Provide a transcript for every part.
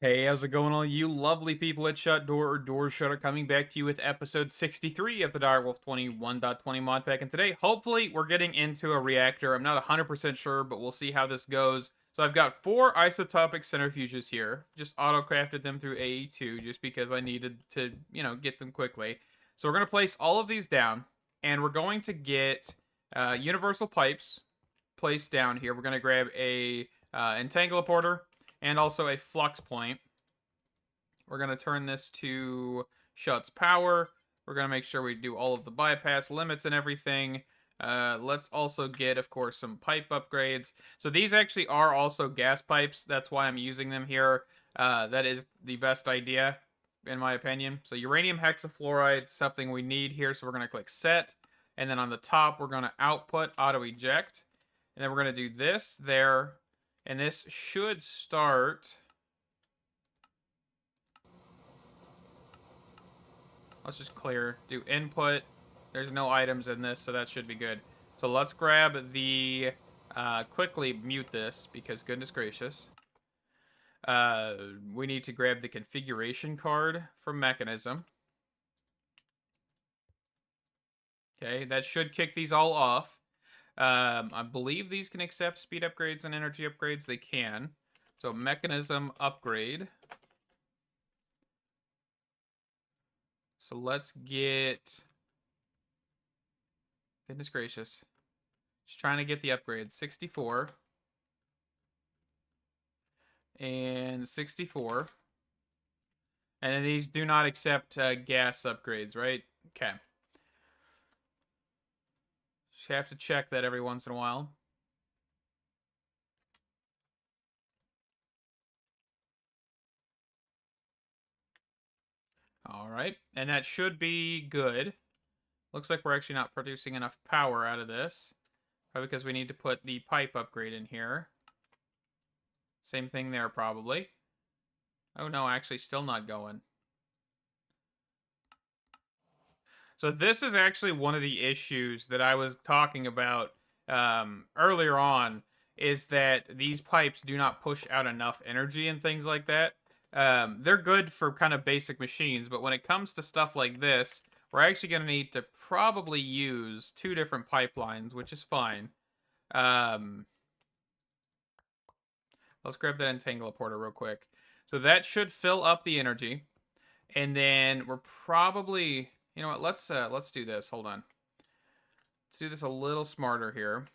Hey, how's it going, all you lovely people at Shut Door or Doorshutter, coming back to you with episode 63 of the Direwolf20 1.20 mod pack. And today, hopefully, we're getting into a reactor. I'm not 100% sure, but we'll see how this goes. So I've got 4 isotopic centrifuges here. Just auto-crafted them through AE2 just because I needed to, get them quickly. So we're going to place all of these down, and we're going to get universal pipes placed down here. We're going to grab a entangler and also a flux point. We're going to turn this to shuts power. We're going to make sure we do all of the bypass limits and everything. Let's also get, of course, some pipe upgrades. So these actually are also gas pipes. That's why I'm using them here. That is the best idea, in my opinion. So uranium hexafluoride, something we need here. So we're going to click set. And then on the top, we're going to output auto eject. And then we're going to do this there. And this should start. Let's just clear. Do input. There's no items in this, so that should be good. So let's grab the... quickly mute this, because goodness gracious. We need to grab the configuration card from Mekanism. Okay, that should kick these all off. I believe these can accept speed upgrades and energy upgrades. They can. So Mechanism upgrade. So let's get... Goodness gracious. Just trying to get the upgrades. 64. And 64. And then these do not accept gas upgrades, right? Okay. Just have to check that every once in a while. Alright, and that should be good. Looks like we're actually not producing enough power out of this. Probably because we need to put the pipe upgrade in here. Same thing there, probably. Oh no, actually still not going. So this is actually one of the issues that I was talking about earlier on, is that these pipes do not push out enough energy and things like that. They're good for kind of basic machines, but when it comes to stuff like this, we're actually going to need to probably use 2 different pipelines, which is fine. Let's grab that entangler real quick. So that should fill up the energy. And then we're probably... You know what, let's do this. Hold on. Let's do this a little smarter here.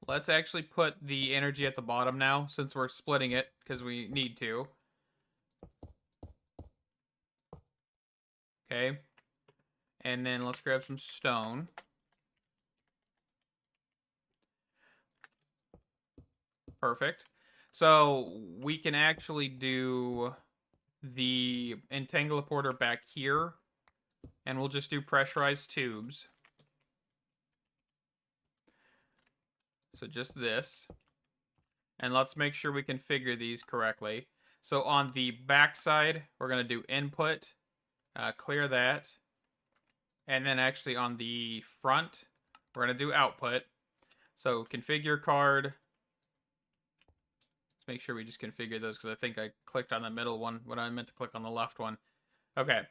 Let's actually put the energy at the bottom now, since we're splitting it, because we need to. Okay. And then let's grab some stone. Perfect. So we can actually do the entangler back here, and we'll just do pressurized tubes. So just this. And let's make sure we configure these correctly. So on the back side, we're going to do input, clear that. And then actually on the front, we're going to do output. So configure card. Let's make sure we just configure those, because I think I clicked on the middle one when I meant to click on the left one. Okay.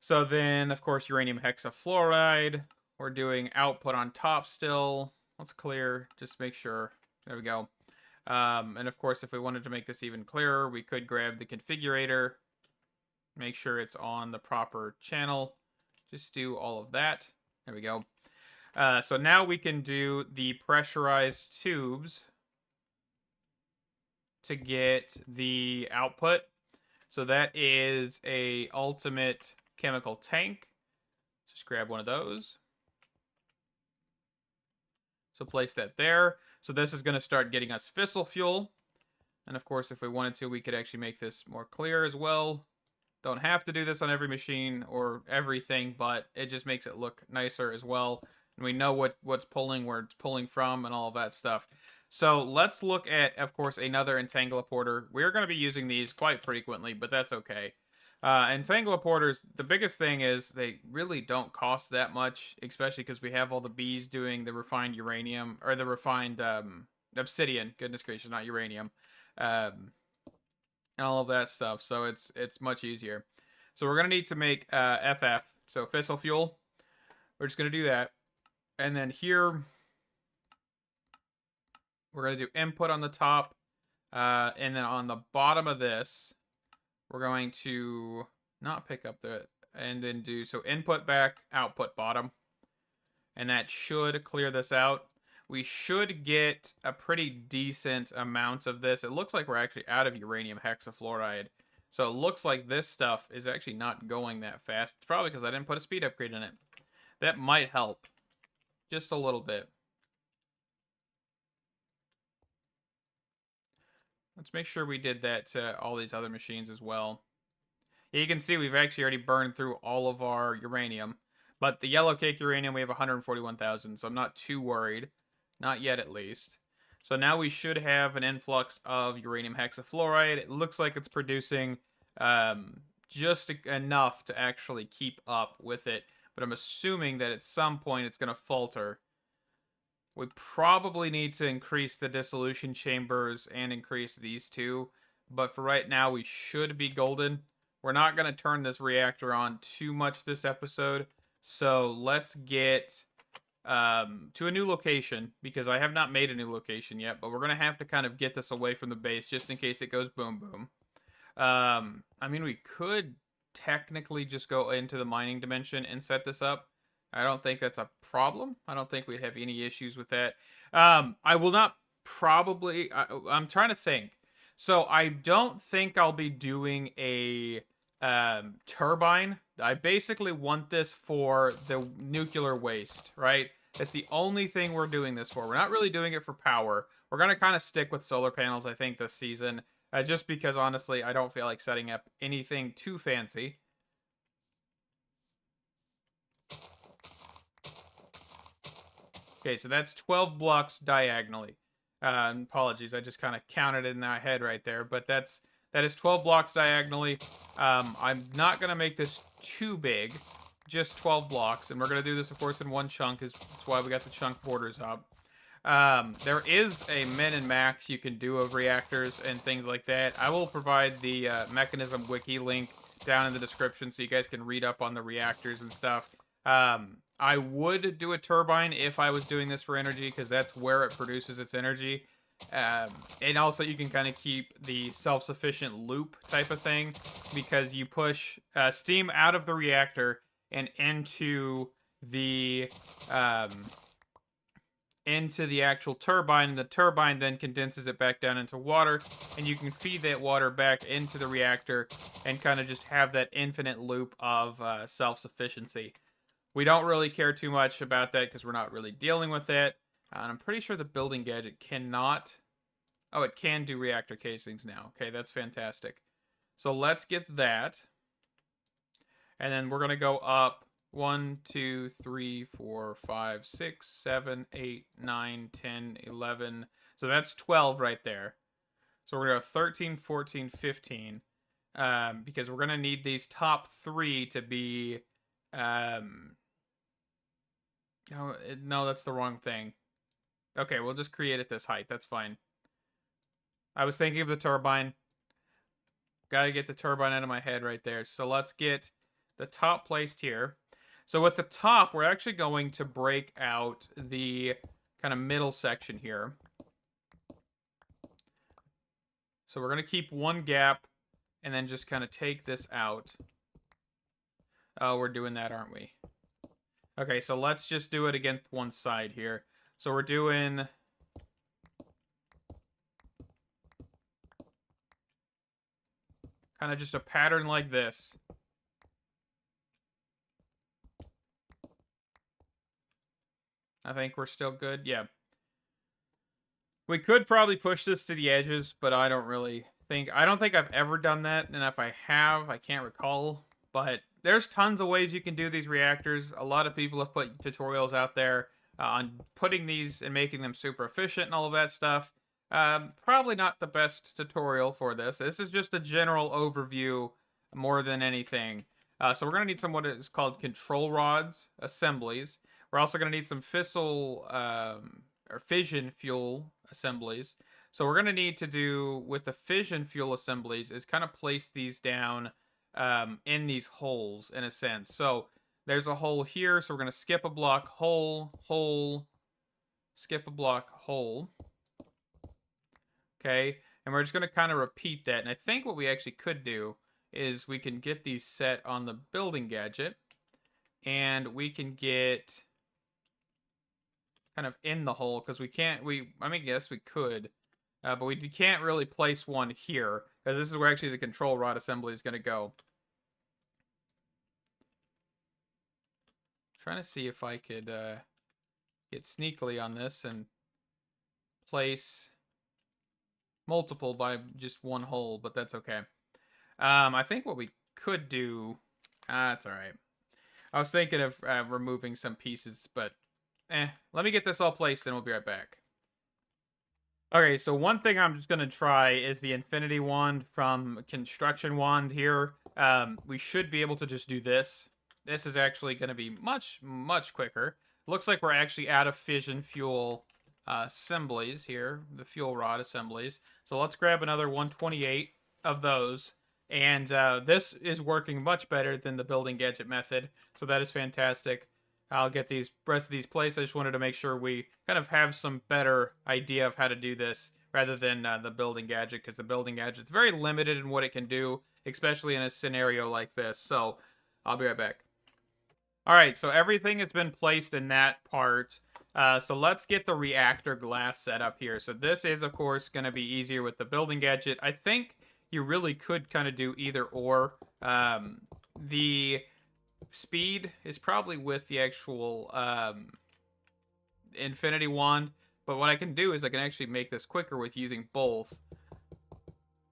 So then, of course, uranium hexafluoride. We're doing output on top still. Let's clear, just make sure. There we go. And of course, if we wanted to make this even clearer, we could grab the configurator, make sure it's on the proper channel. Just do all of that. There we go. So now we can do the pressurized tubes to get the output. So that is a ultimate chemical tank. Just grab one of those. So place that there. So this is going to start getting us fissile fuel. And of course, if we wanted to, we could actually make this more clear as well. Don't have to do this on every machine or everything, but it just makes it look nicer as well. And we know what's pulling, where it's pulling from, and all of that stuff. So let's look at, of course, another entangler porter. We're going to be using these quite frequently, but that's okay. Entangler porters, the biggest thing is they really don't cost that much, especially because we have all the bees doing the refined uranium, or the refined obsidian, goodness gracious, not uranium, and all of that stuff. So it's much easier. So we're gonna need to make FF, so fissile fuel. We're just gonna do that, and then here we're gonna do input on the top, and then on the bottom of this, we're going to not pick up the, and then do, so input back, output bottom. And that should clear this out. We should get a pretty decent amount of this. It looks like we're actually out of uranium hexafluoride. So it looks like this stuff is actually not going that fast. It's probably because I didn't put a speed upgrade in it. That might help. Just a little bit. Let's make sure we did that to all these other machines as well. Yeah, you can see we've actually already burned through all of our uranium. But the yellow cake uranium, we have 141,000, so I'm not too worried. Not yet, at least. So now we should have an influx of uranium hexafluoride. It looks like it's producing just enough to actually keep up with it. But I'm assuming that at some point it's going to falter. We probably need to increase the dissolution chambers and increase these two. But for right now, we should be golden. We're not going to turn this reactor on too much this episode. So let's get to a new location, because I have not made a new location yet, but we're going to have to kind of get this away from the base just in case it goes boom boom. I mean, we could technically just go into the mining dimension and set this up. I don't think that's a problem. I don't think we'd have any issues with that. I will not probably... I'm trying to think. So I don't think I'll be doing a turbine. I basically want this for the nuclear waste, right? That's the only thing we're doing this for. We're not really doing it for power. We're going to kind of stick with solar panels, I think, this season. Just because, honestly, I don't feel like setting up anything too fancy. Okay, so that's 12 blocks diagonally. Apologies, I just kind of counted it in my head right there. But that is 12 blocks diagonally. I'm not going to make this too big. Just 12 blocks. And we're going to do this, of course, in one chunk. That's why we got the chunk borders up. There is a min and max you can do of reactors and things like that. I will provide the Mechanism Wiki link down in the description so you guys can read up on the reactors and stuff. I would do a turbine if I was doing this for energy, because that's where it produces its energy. And also you can kind of keep the self-sufficient loop type of thing, because you push steam out of the reactor and into the actual turbine, and the turbine then condenses it back down into water, and you can feed that water back into the reactor and kind of just have that infinite loop of self-sufficiency. We don't really care too much about that because we're not really dealing with it. And I'm pretty sure the building gadget cannot... Oh, it can do reactor casings now. Okay, that's fantastic. So let's get that. And then we're going to go up 1, 2, 3, 4, 5, 6, 7, 8, 9, 10, 11. So that's 12 right there. So we're going to go 13, 14, 15. Because we're going to need these top 3 to be... No, that's the wrong thing. Okay, we'll just create at this height. That's fine. I was thinking of the turbine. Gotta get the turbine out of my head right there. So let's get the top placed here. So with the top, we're actually going to break out the kind of middle section here. So we're going to keep one gap and then just kind of take this out. Oh, we're doing that, aren't we? Okay, so let's just do it against one side here. So we're doing... kind of just a pattern like this. I think we're still good. Yeah. We could probably push this to the edges, but I don't really think... I don't think I've ever done that, and if I have, I can't recall. But there's tons of ways you can do these reactors. A lot of people have put tutorials out there on putting these and making them super efficient and all of that stuff. Probably not the best tutorial for this. This is just a general overview more than anything. So we're going to need some what is called control rods assemblies. We're also going to need some fissile or fission fuel assemblies. So we're going to need to do with the fission fuel assemblies is kind of place these down in these holes in a sense. So there's a hole here, so we're going to skip a block, hole, hole, skip a block, hole. Okay, and we're just going to kind of repeat that. And I think what we actually could do is we can get these set on the building gadget, and we can get kind of in the hole, because we can't, I mean, yes, we could, but we can't really place one here, because this is where actually the control rod assembly is going to go. Trying to see if I could get sneakily on this and place multiple by just one hole, but that's okay. I think what we could do, that's all right. I was thinking of removing some pieces, but let me get this all placed and we'll be right back. Okay, so one thing I'm just going to try is the Infinity Wand from Construction Wand here. We should be able to just do this. This is actually going to be much, much quicker. Looks like we're actually out of fission fuel assemblies here, the fuel rod assemblies. So let's grab another 128 of those. And this is working much better than the building gadget method, so that is fantastic. I'll get these rest of these placed. I just wanted to make sure we kind of have some better idea of how to do this rather than the building gadget, because the building gadget's very limited in what it can do, especially in a scenario like this. So I'll be right back. All right, so everything has been placed in that part. So let's get the reactor glass set up here. So this is, of course, going to be easier with the building gadget. I think you really could kind of do either or. The speed is probably with the actual Infinity Wand, but what I can do is I can actually make this quicker with using both,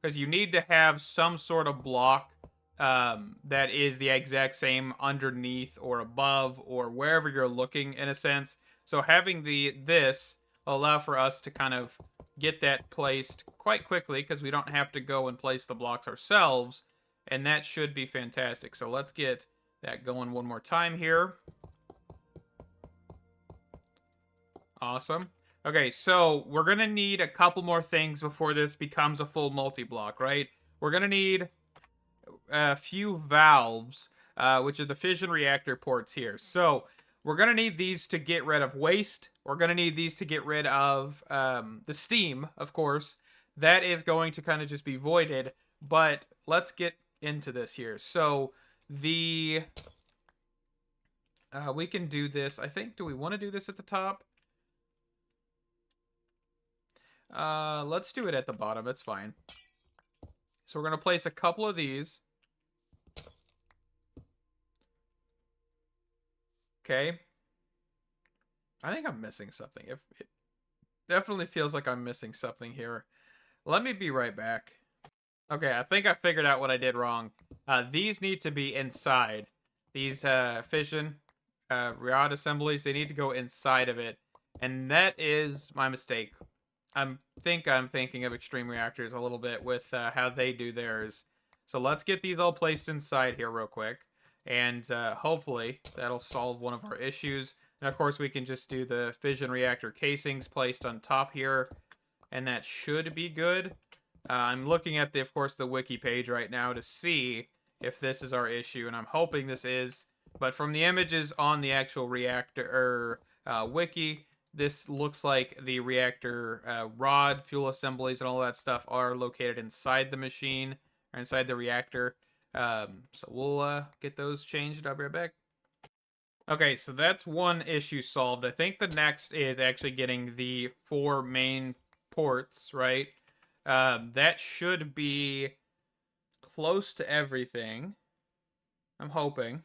because you need to have some sort of block that is the exact same underneath or above or wherever you're looking, in a sense. So having this will allow for us to kind of get that placed quite quickly, because we don't have to go and place the blocks ourselves, and that should be fantastic. So let's get that going one more time here. Awesome. Okay, so we're going to need a couple more things before this becomes a full multi-block, right? We're going to need a few valves, which are the fission reactor ports here. So we're going to need these to get rid of waste. We're going to need these to get rid of the steam, of course. That is going to kind of just be voided, but let's get into this here. So we can do this. I think, do we want to do this at the top? Let's do it at the bottom. That's fine. So we're going to place a couple of these. Okay. I think I'm missing something. It definitely feels like I'm missing something here. Let me be right back. Okay, I think I figured out what I did wrong. These need to be inside. These fission rod assemblies, they need to go inside of it. And that is my mistake. I'm thinking of Extreme Reactors a little bit with how they do theirs. So let's get these all placed inside here real quick. And hopefully that'll solve one of our issues. And of course we can just do the fission reactor casings placed on top here. And that should be good. I'm looking at, of course, the Wiki page right now to see if this is our issue. And I'm hoping this is. But from the images on the actual reactor Wiki, this looks like the reactor rod, fuel assemblies, and all that stuff are located inside the machine, or inside the reactor. So we'll get those changed. I'll be right back. Okay, so that's one issue solved. I think the next is actually getting the 4 main ports, right? That should be close to everything. I'm hoping.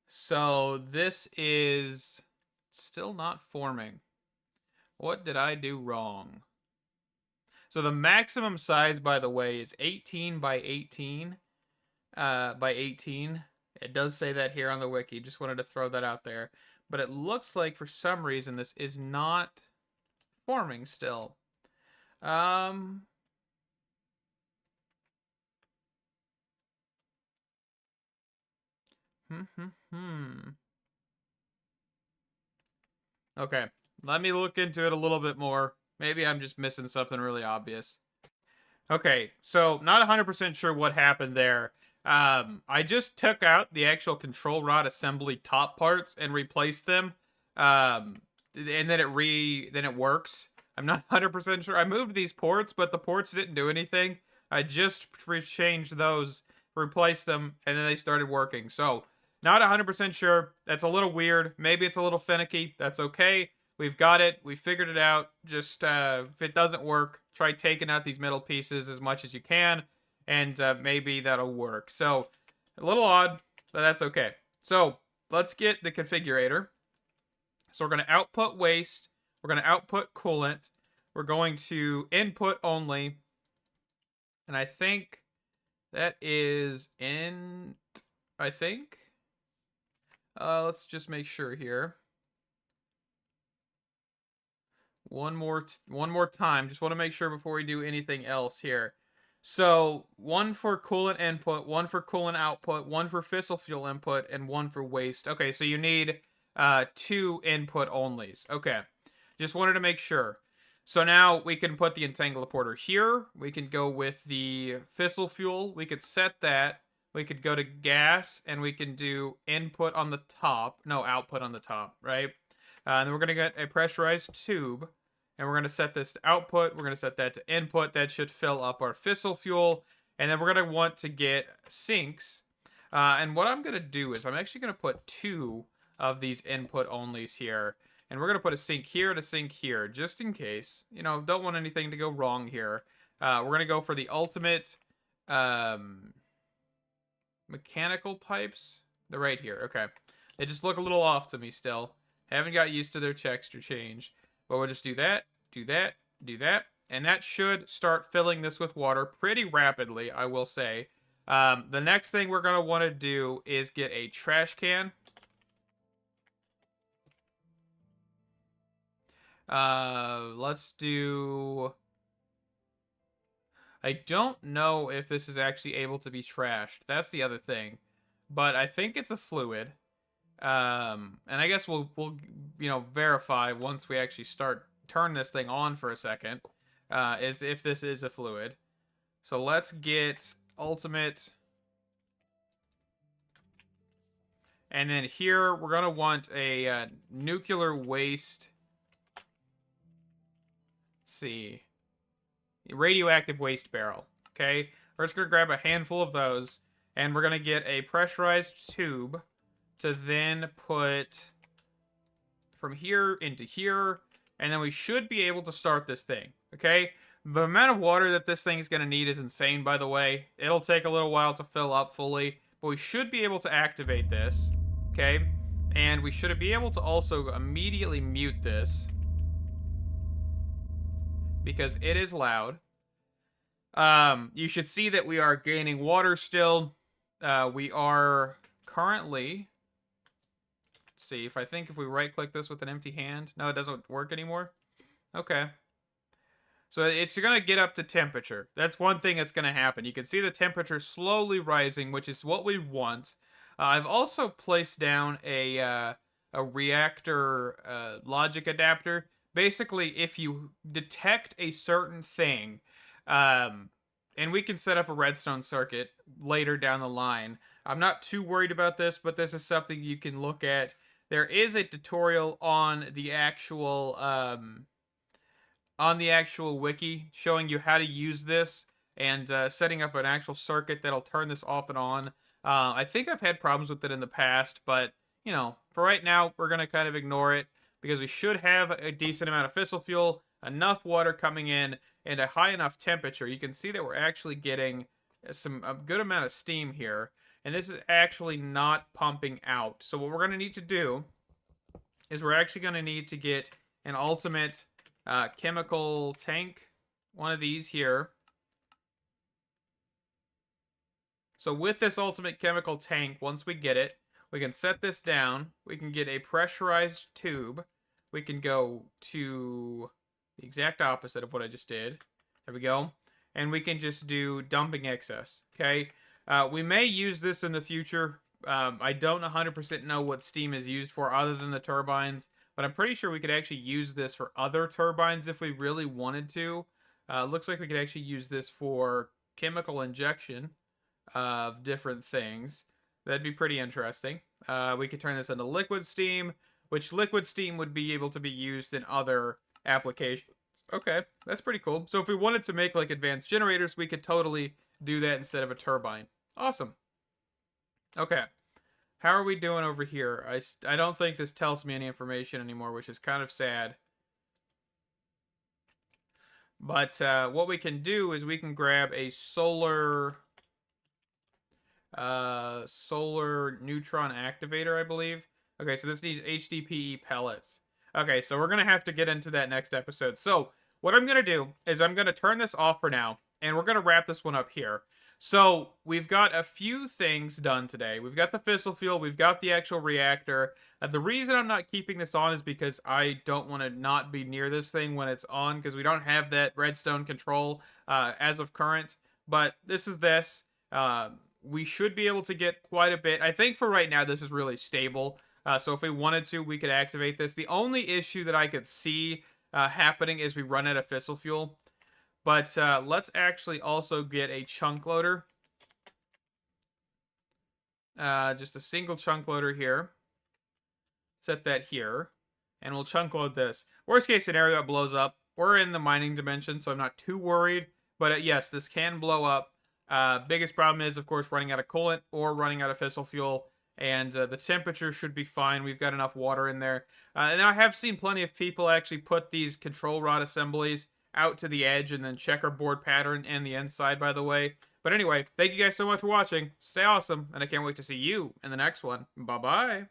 So this is still not forming. What did I do wrong? So the maximum size, by the way, is 18 by 18. By 18. It does say that here on the wiki. Just wanted to throw that out there. But it looks like for some reason this is not forming still. Okay, Let me look into it a little bit more. Maybe I'm just missing something really obvious. Okay, so not 100% sure what happened there. I just took out the actual control rod assembly top parts and replaced them. And then it works. I'm not 100% sure. I moved these ports, but the ports didn't do anything. I just changed those, replaced them, and then they started working. So, not 100% sure. That's a little weird. Maybe it's a little finicky. That's okay. We've got it. We figured it out. Just if it doesn't work, try taking out these middle pieces as much as you can, and maybe that'll work. So, a little odd, but that's okay. So, let's get the configurator. So, we're going to output waste. We're going to output coolant. We're going to input only. And I think that is int, I think. Let's just make sure here. One more time. Just want to make sure before we do anything else here. So, one for coolant input, one for coolant output, one for fissile fuel input, and one for waste. Okay, so you need 2 input onlys. Okay, just wanted to make sure. So now we can put the entangler here. We can go with the fissile fuel. We could set that. We could go to gas, and we can do input on the top. No, output on the top, right? And then we're going to get a pressurized tube. And we're going to set this to output. We're going to set that to input. That should fill up our fissile fuel. And then we're going to want to get sinks. And what I'm going to do is I'm actually going to put 2 of these input onlys here. And we're going to put a sink here and a sink here, just in case. You know, don't want anything to go wrong here. We're going to go for the ultimate mechanical pipes. They're right here. Okay. They just look a little off to me still. Haven't got used to their texture change. But we'll just do that, do that, do that. And that should start filling this with water pretty rapidly, I will say. The next thing we're going to want to do is get a trash can. Let's do... I don't know if this is actually able to be trashed. That's the other thing. But I think it's a fluid. And I guess we'll verify once we actually turn this thing on for a second, is if this is a fluid. So let's get ultimate. And then here we're going to want a nuclear waste. Let's see. Radioactive waste barrel. Okay. We're just going to grab a handful of those. And we're going to get a pressurized tube to then put from here into here. And then we should be able to start this thing. Okay. The amount of water that this thing is going to need is insane, by the way. It'll take a little while to fill up fully. But we should be able to activate this. Okay. And we should be able to also immediately mute this, because it is loud. You should see that we are gaining water still. We are currently... Let's see, if we right-click this with an empty hand... No, it doesn't work anymore? Okay. So it's going to get up to temperature. That's one thing that's going to happen. You can see the temperature slowly rising, which is what we want. I've also placed down a reactor logic adapter. Basically, if you detect a certain thing, and we can set up a redstone circuit later down the line. I'm not too worried about this, but this is something you can look at. There is a tutorial on the actual wiki showing you how to use this and setting up an actual circuit that'll turn this off and on. I think I've had problems with it in the past, but you know, for right now, we're gonna kind of ignore it, because we should have a decent amount of fissile fuel, enough water coming in, and a high enough temperature. You can see that we're actually getting a good amount of steam here, and this is actually not pumping out. So what we're going to need to do is we're actually going to need to get an ultimate chemical tank, one of these here. So with this ultimate chemical tank, once we get it, we can set this down. We can get a pressurized tube. We can go to the exact opposite of what I just did. There we go. And we can just do dumping excess. Okay. We may use this in the future. I don't 100% know what steam is used for other than the turbines, but I'm pretty sure we could actually use this for other turbines if we really wanted to. Looks like we could actually use this for chemical injection of different things. That'd be pretty interesting. We could turn this into liquid steam, which liquid steam would be able to be used in other applications. Okay, that's pretty cool. So if we wanted to make like advanced generators, we could totally do that instead of a turbine. Awesome. Okay. How are we doing over here? I don't think this tells me any information anymore, which is kind of sad. But what we can do is we can grab a solar neutron activator, I believe. Okay, so this needs HDPE pellets. Okay, so we're going to have to get into that next episode. So what I'm going to do is I'm going to turn this off for now, and we're going to wrap this one up here. So we've got a few things done today. We've got the fissile fuel. We've got the actual reactor. The reason I'm not keeping this on is because I don't want to not be near this thing when it's on, because we don't have that redstone control as of current. But this is this. We should be able to get quite a bit. I think for right now, this is really stable. So if we wanted to, we could activate this. The only issue that I could see happening is we run out of fissile fuel. But let's actually also get a chunk loader. Just a single chunk loader here. Set that here. And we'll chunk load this. Worst case scenario, it blows up. We're in the mining dimension, so I'm not too worried. But yes, this can blow up. Biggest problem is, of course, running out of coolant or running out of fissile fuel. And the temperature should be fine. We've got enough water in there. And I have seen plenty of people actually put these control rod assemblies out to the edge and then checkerboard pattern and the inside, by the way. But anyway, thank you guys so much for watching. Stay awesome, and I can't wait to see you in the next one. Bye-bye.